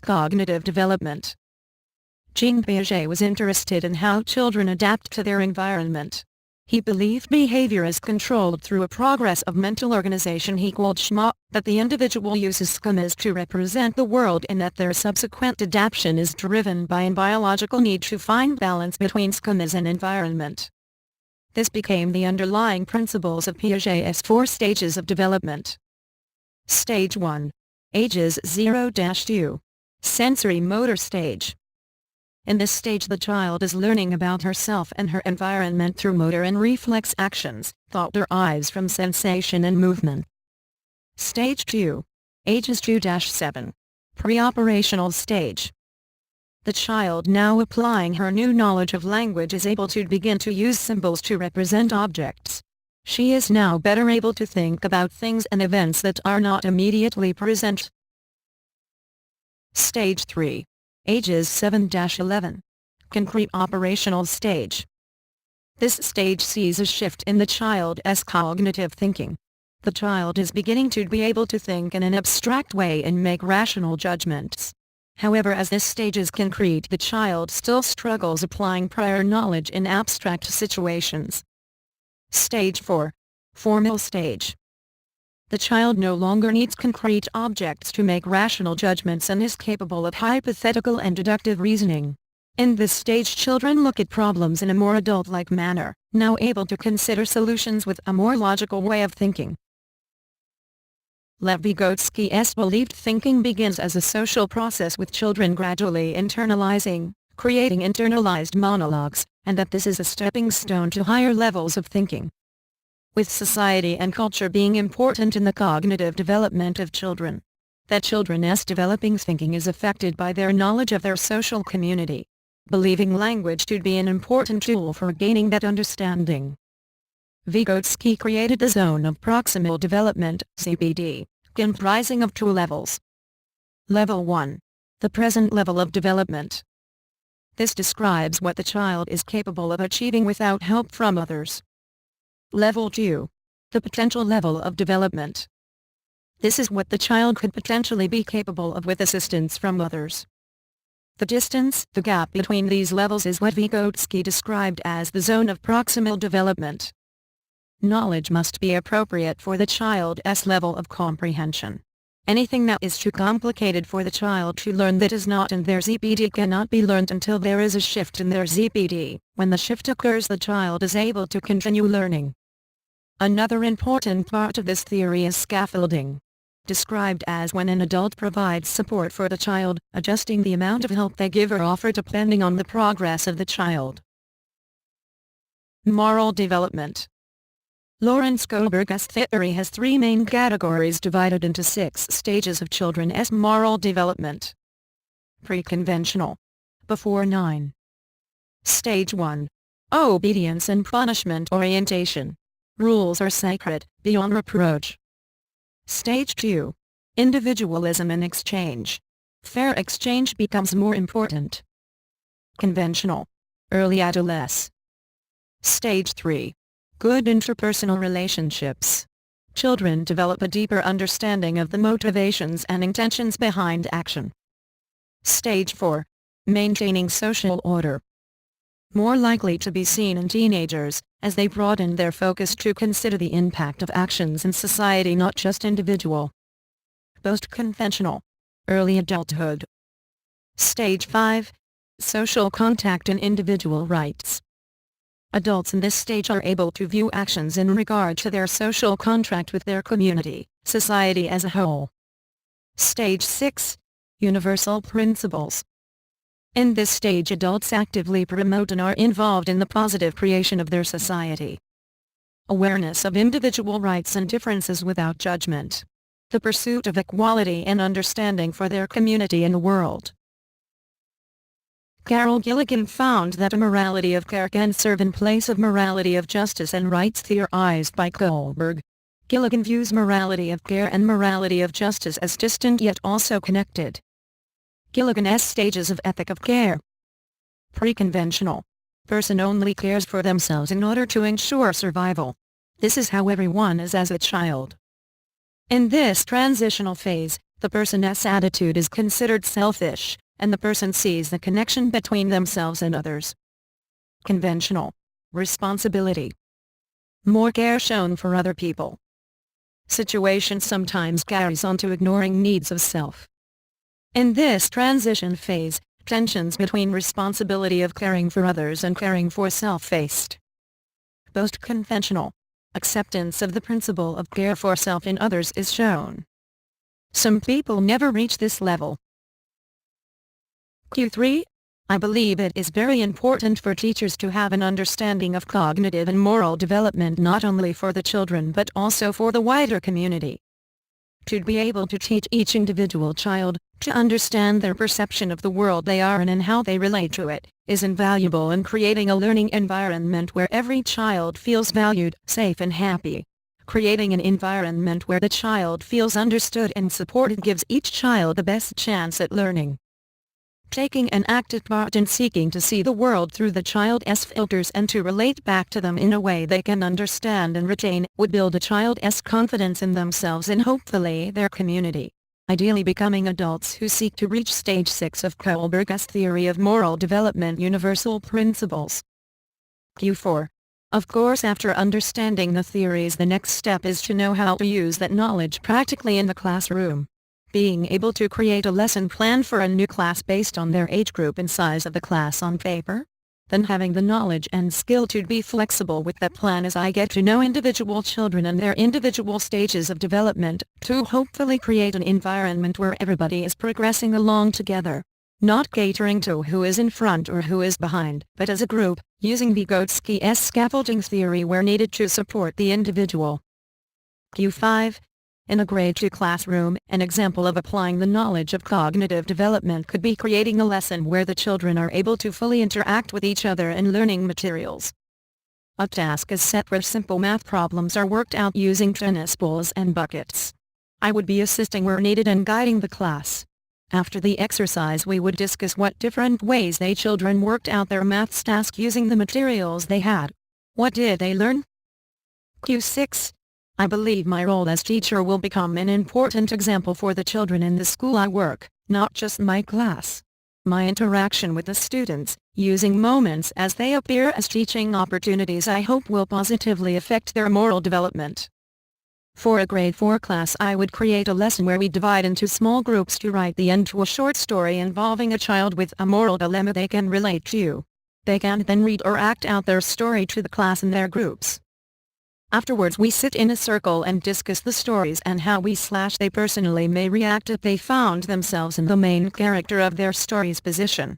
Cognitive development. Jean Piaget was interested in how children adapt to their environment. He believed behavior is controlled through a progress of mental organization he called schema, that the individual uses schemas to represent the world and that their subsequent adaptation is driven by a biological need to find balance between schemas and environment. This became the underlying principles of Piaget's 4 stages of development. Stage 1. Ages 0-2. Sensory motor stage. In this stage the child is learning about herself and her environment through motor and reflex actions, thought derives from sensation and movement. Stage 2. Ages 2-7. Pre-operational stage. The child, now applying her new knowledge of language, is able to begin to use symbols to represent objects. She is now better able to think about things and events that are not immediately present. Stage 3. Ages 7-11. Concrete operational stage. This stage sees a shift in the child's cognitive thinking. The child is beginning to be able to think in an abstract way and make rational judgments. However, as this stage is concrete, the child still struggles applying prior knowledge in abstract situations. Stage 4. Formal stage. The child no longer needs concrete objects to make rational judgments and is capable of hypothetical and deductive reasoning. In this stage, children look at problems in a more adult-like manner, now able to consider solutions with a more logical way of thinking. Lev Vygotsky's believed thinking begins as a social process, with children gradually internalizing, creating internalized monologues, and that this is a stepping stone to higher levels of thinking. With society and culture being important in the cognitive development of children, that children's developing thinking is affected by their knowledge of their social community, believing language to be an important tool for gaining that understanding. Vygotsky created the zone of proximal development, ZPD, comprising of 2 levels. Level 1. The present level of development. This describes what the child is capable of achieving without help from others. Level 2. The potential level of development. This is what the child could potentially be capable of with assistance from others. The distance, the gap between these levels, is what Vygotsky described as the zone of proximal development. Knowledge must be appropriate for the child's level of comprehension. Anything that is too complicated for the child to learn that is not in their ZPD cannot be learned until there is a shift in their ZPD. When the shift occurs, the child is able to continue learning. Another important part of this theory is scaffolding, described as when an adult provides support for the child, adjusting the amount of help they give or offer depending on the progress of the child. Moral development. Lawrence Kohlberg's theory has 3 main categories divided into 6 stages of children's moral development. Pre-conventional. Before 9. Stage 1. Obedience and punishment orientation. Rules are sacred, beyond reproach. Stage 2. Individualism and exchange. Fair exchange becomes more important. Conventional. Early adolescence. Stage 3. Good interpersonal relationships. Children develop a deeper understanding of the motivations and intentions behind action. Stage 4. Maintaining social order. More likely to be seen in teenagers, as they broaden their focus to consider the impact of actions in society, not just individual. Post-conventional. Early adulthood. Stage 5. Social contact and individual rights. Adults in this stage are able to view actions in regard to their social contract with their community, society as a whole. Stage 6. Universal principles. In this stage, adults actively promote and are involved in the positive creation of their society. Awareness of individual rights and differences without judgment. The pursuit of equality and understanding for their community and world. Carol Gilligan found that a morality of care can serve in place of morality of justice and rights theorized by Kohlberg. Gilligan views morality of care and morality of justice as distant yet also connected. Gilligan's stages of ethic of care. Pre-conventional. Person only cares for themselves in order to ensure survival. This is how everyone is as a child. In this transitional phase, The person's attitude is considered selfish, and the person sees the connection between themselves and others. Conventional. Responsibility. More care shown for other people. Situation sometimes carries on to ignoring needs of self. In this transition phase, tensions between responsibility of caring for others and caring for self faced. Post-conventional. Acceptance of the principle of care for self in others is shown. Some people never reach this level. Q3. I believe it is very important for teachers to have an understanding of cognitive and moral development not only for the children but also for the wider community. To be able to teach each individual child, to understand their perception of the world they are in and how they relate to it, is invaluable in creating a learning environment where every child feels valued, safe and happy. Creating an environment where the child feels understood and supported gives each child the best chance at learning. Taking an active part in seeking to see the world through the child's filters and to relate back to them in a way they can understand and retain would build a child's confidence in themselves and hopefully their community. Ideally becoming adults who seek to reach stage 6 of Kohlberg's theory of moral development universal principles. Q4. Of course, after understanding the theories, the next step is to know how to use that knowledge practically in the classroom. Being able to create a lesson plan for a new class based on their age group and size of the class on paper. Then having the knowledge and skill to be flexible with that plan as I get to know individual children and their individual stages of development, to hopefully create an environment where everybody is progressing along together. Not catering to who is in front or who is behind, but as a group, using Vygotsky's scaffolding theory where needed to support the individual. Q5. In a grade 2 classroom, an example of applying the knowledge of cognitive development could be creating a lesson where the children are able to fully interact with each other and learning materials. A task is set where simple math problems are worked out using tennis balls and buckets. I would be assisting where needed and guiding the class. After the exercise we would discuss what different ways they children worked out their maths task using the materials they had. What did they learn? Q6. I believe my role as teacher will become an important example for the children in the school I work, not just my class. My interaction with the students, using moments as they appear as teaching opportunities I hope will positively affect their moral development. For a grade 4 class I would create a lesson where we divide into small groups to write the end to a short story involving a child with a moral dilemma they can relate to. They can then read or act out their story to the class in their groups. Afterwards we sit in a circle and discuss the stories and how they personally may react if they found themselves in the main character of their story's position.